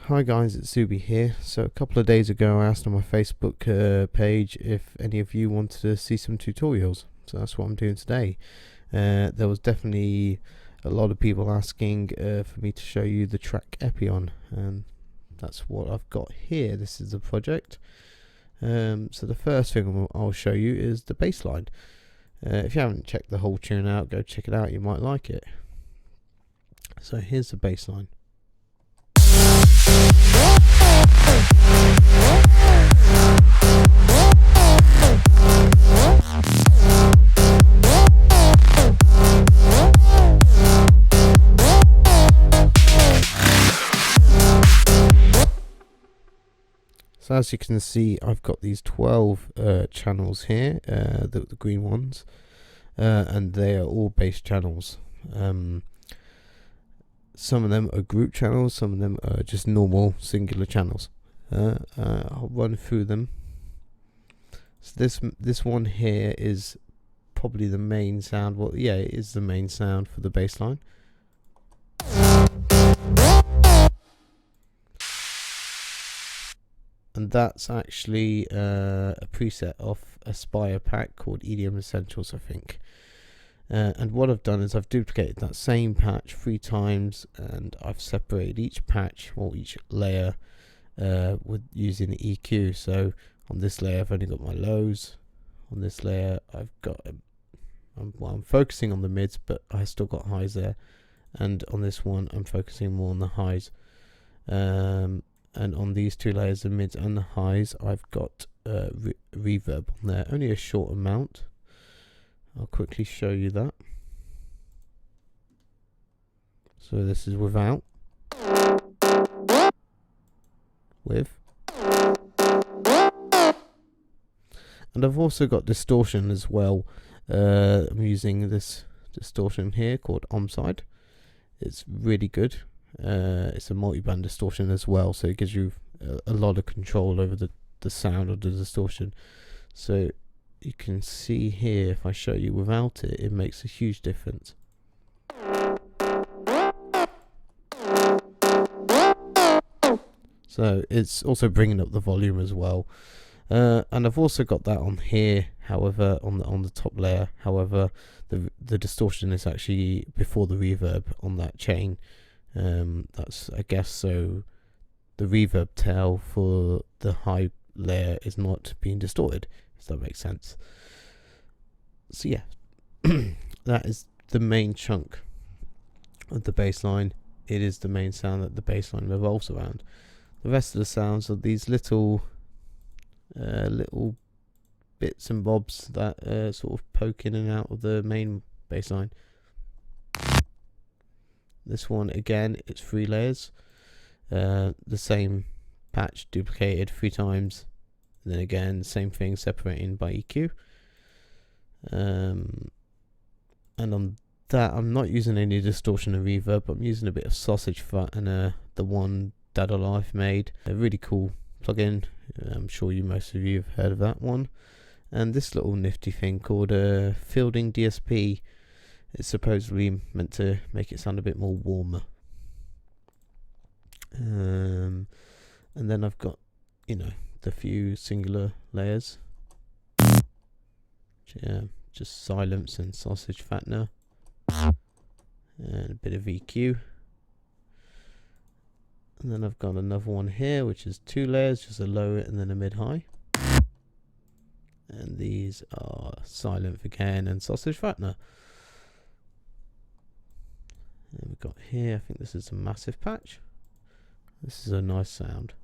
Hi guys, it's Zuubi here. So a couple of days ago I asked on my Facebook page if any of you wanted to see some tutorials. So that's what I'm doing today. There was definitely a lot of people asking for me to show you the track Epyon, and that's what I've got here. This is the project. So the first thing I'll show you is the bass line. If you haven't checked the whole tune out, go check it out, you might like it. So here's the bass line. So as you can see, I've got these 12 channels here, the green ones, and they are all bass channels. Some of them are group channels, some of them are just normal singular channels. I'll run through them. So this one here is probably the main sound. Well, yeah, it is the main sound for the bass line. And that's actually a preset off a Spire pack called EDM Essentials, I think. And what I've done is I've duplicated that same patch 3 times, and I've separated each patch or each layer with using the EQ. So on this layer I've only got my lows. On this layer I've got I'm focusing on the mids, but I still got highs there. And on this one I'm focusing more on the highs. And on these 2 layers, the mids and the highs, I've got reverb on there, only a short amount. I'll quickly show you that. So this is without, with, and I've also got distortion as well. I'm using this distortion here called Omside. It's really good. It's a multi-band distortion as well, so it gives you a lot of control over the sound of the distortion. So you can see here, if I show you without it, it makes a huge difference. So it's also bringing up the volume as well. And I've also got that on here, however, on the top layer. However, the distortion is actually before the reverb on that chain. That's, I guess, so the reverb tail for the high layer is not being distorted, if that makes sense. So yeah, that is the main chunk of the bass line. It is the main sound that the bass line revolves around. The rest of the sounds are these little bits and bobs that sort of poke in and out of the main bass line. This one again, it's 3 layers, the same patch duplicated 3 times, and then again same thing, separating by EQ. And on that I'm not using any distortion or reverb, but I'm using a bit of sausage fat and the one Dada Life made, a really cool plugin. I'm sure most of you have heard of that one. And this little nifty thing called Fielding DSP. It's supposedly meant to make it sound a bit more warmer. And then I've got, the few singular layers. Yeah, just silence and sausage fattener. And a bit of EQ. And then I've got another one here, which is 2 layers, just a low and then a mid-high. And these are silent again and sausage fattener. And we've got here, I think this is a massive patch. This is a nice sound.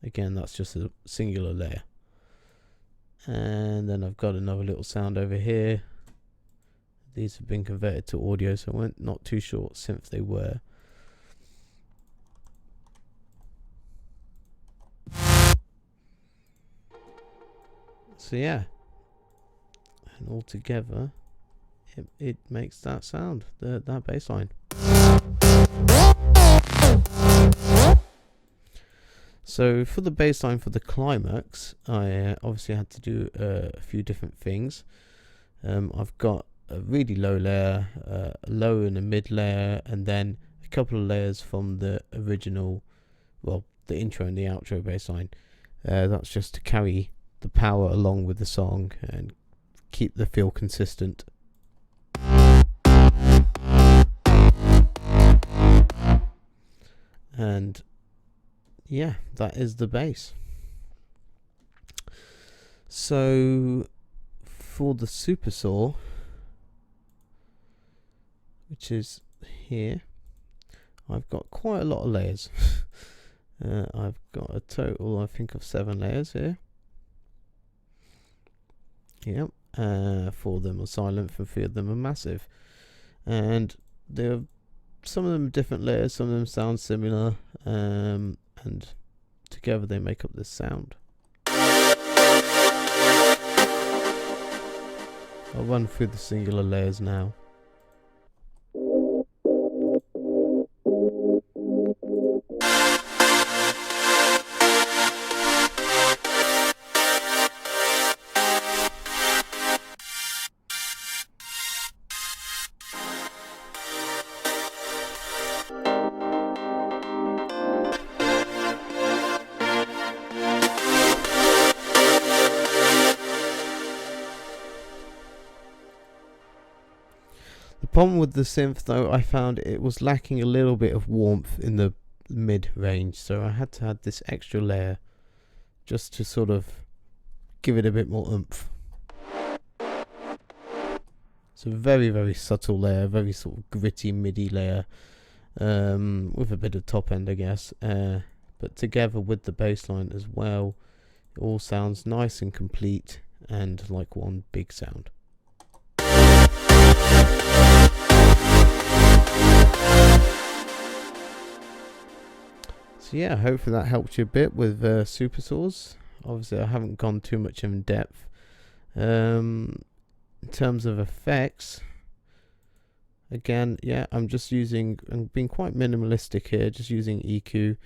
Again, that's just a singular layer. And then I've got another little sound over here. These have been converted to audio, so I'm not too sure what synth they were. So yeah, and all together it makes that sound, that bass line. So for the bass line for the climax, I obviously had to do a few different things. I've got a really low layer, a low and a mid layer, and then a a couple of layers from the original, well, the intro and the outro bass line. That's just to carry the power along with the song and keep the feel consistent. And yeah, that is the bass. So for the super saw, which is here, I've got quite a lot of layers. I've got a total, I think, of 7 layers here. Yep. 4 of them are silent and 3 of them are massive. And there are some of them are different layers, some of them sound similar, and together they make up this sound. I'll run through the singular layers now. The problem with the synth, though, I found it was lacking a little bit of warmth in the mid range, so I had to add this extra layer just to sort of give it a bit more oomph. It's a very, very subtle layer, very sort of gritty MIDI layer, with a bit of top end, I guess, but together with the bass line as well, it all sounds nice and complete and like one big sound. So yeah, hopefully that helped you a bit with super saws. Obviously I haven't gone too much in depth. In terms of effects, again, yeah, I'm being quite minimalistic here, just using EQ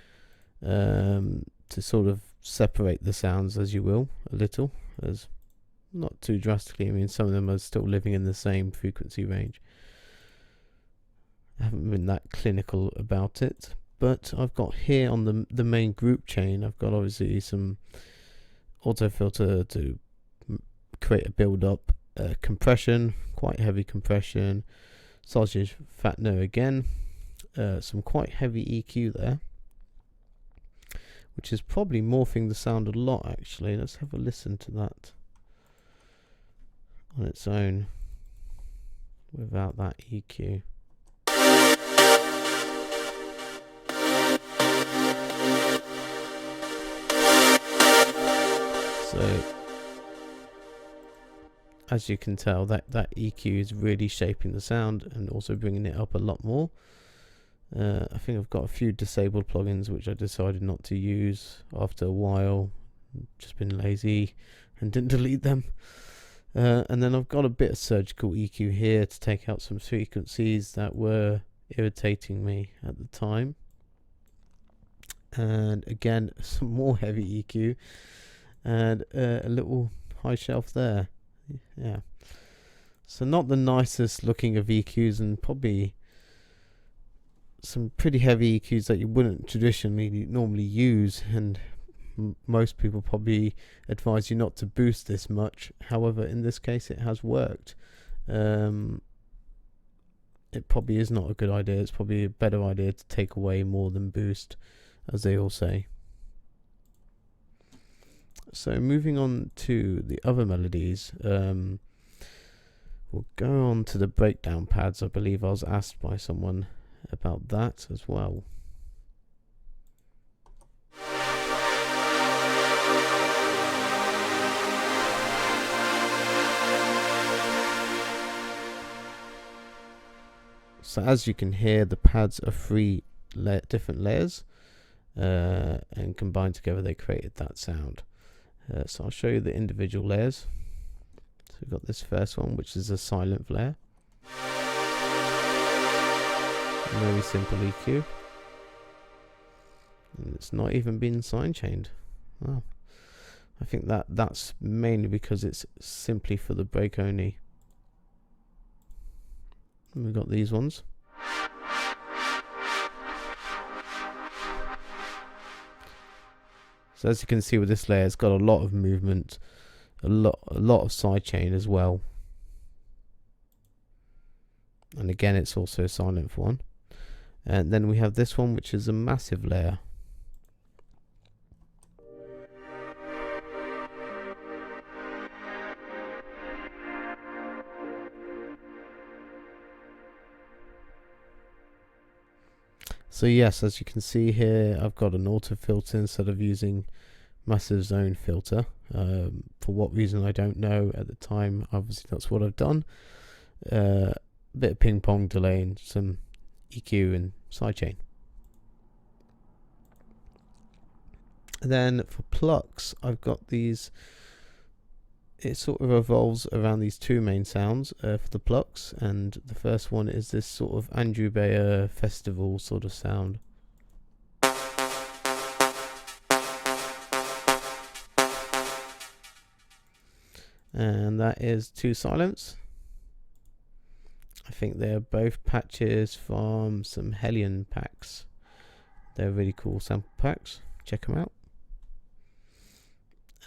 to sort of separate the sounds, as you will, a little, as not too drastically. I mean, some of them are still living in the same frequency range. I haven't been that clinical about it. But I've got here on the main group chain, I've got obviously some auto filter to create a build up, compression, quite heavy compression, sausage fat no again, some quite heavy EQ there, which is probably morphing the sound a lot actually. Let's have a listen to that on its own without that EQ. So, as you can tell, that EQ is really shaping the sound and also bringing it up a lot more. I think I've got a few disabled plugins which I decided not to use after a while. Just been lazy and didn't delete them. And then I've got a bit of surgical EQ here to take out some frequencies that were irritating me at the time. And again, some more heavy EQ. And a little high shelf there. Yeah, so not the nicest looking of EQs, and probably some pretty heavy EQs that you wouldn't traditionally normally use, and most people probably advise you not to boost this much. However, in this case it has worked. It probably is not a good idea. It's probably a better idea to take away more than boost, as they all say. So moving on to the other melodies, we'll go on to the breakdown pads. I believe I was asked by someone about that as well. So as you can hear, the pads are 3 different layers, and combined together they created that sound. So I'll show you the individual layers. So we've got this first one, which is a silent layer. Very simple EQ. And it's not even been sine chained. Wow. I think that's mainly because it's simply for the break only. And we've got these ones. So as you can see with this layer, it's got a lot of movement, a lot of sidechain as well. And again, it's also a silent one. And then we have this one, which is a massive layer. So yes, as you can see here, I've got an auto filter instead of using massive zone filter. For what reason, I don't know at the time. Obviously, that's what I've done. A bit of ping pong delay and some EQ and sidechain. Then for Plucks, I've got these. It sort of revolves around these two main sounds for the Plucks, and the first one is this sort of Andrew Bayer festival sort of sound. And that is two silents. I think they're both patches from some Hellion packs. They're really cool sample packs. Check them out.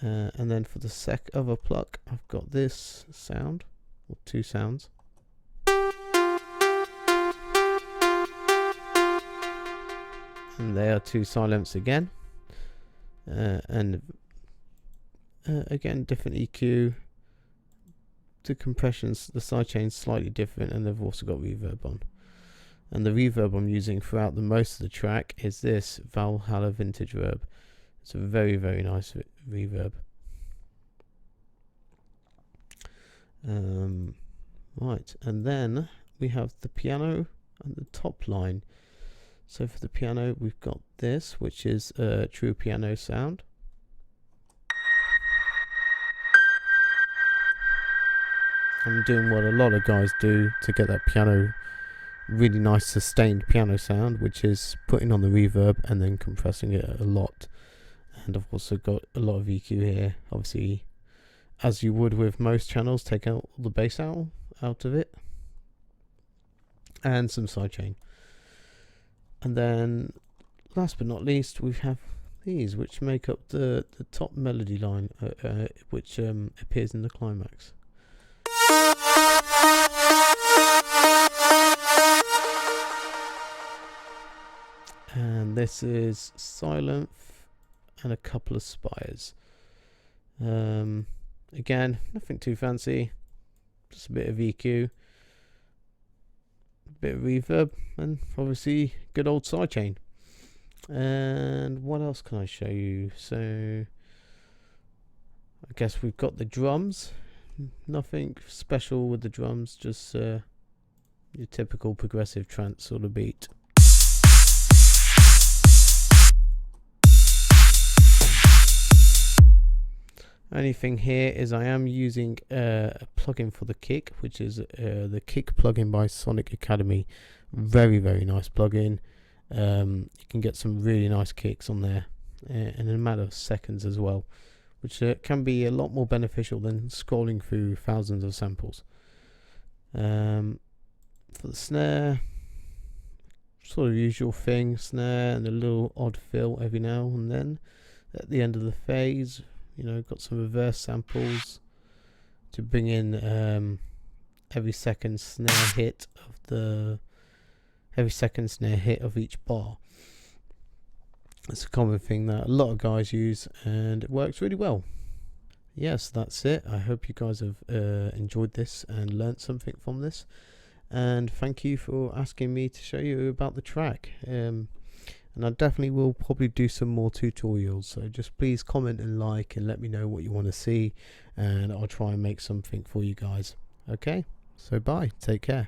And then for the other pluck, I've got this sound, or two sounds. And they are two silents again. And again, different EQ. The compressions, the sidechain's slightly different, and they've also got reverb on. And the reverb I'm using throughout the most of the track is this Valhalla Vintage Verb. It's a very, very nice reverb. Right, and then we have the piano and the top line. So for the piano, we've got this, which is a true piano sound. I'm doing what a lot of guys do to get that piano, really nice sustained piano sound, which is putting on the reverb and then compressing it a lot. And I've also got a lot of EQ here. Obviously, as you would with most channels, take out all the bass out of it. And some sidechain. And then, last but not least, we have these, which make up the top melody line, which appears in the climax. And this is silent and a couple of spires. Again, nothing too fancy, just a bit of EQ, a bit of reverb, and obviously good old sidechain. And what else can I show you? So I guess we've got the drums. Nothing special with the drums, just your typical progressive trance sort of beat. Only thing here is I am using a plugin for the kick, which is the kick plugin by Sonic Academy. Very, very nice plugin. You can get some really nice kicks on there in a matter of seconds as well, which can be a lot more beneficial than scrolling through thousands of samples. For the snare, sort of usual thing, snare and a little odd fill every now and then. At the end of the phase, you know, got some reverse samples to bring in every second snare hit of each bar. It's a common thing that a lot of guys use, and it works really well. Yes, that's it. I hope you guys have enjoyed this and learnt something from this, and thank you for asking me to show you about the track. And I definitely will probably do some more tutorials, so just please comment and like and let me know what you want to see, and I'll try and make something for you guys. Okay, so bye, take care.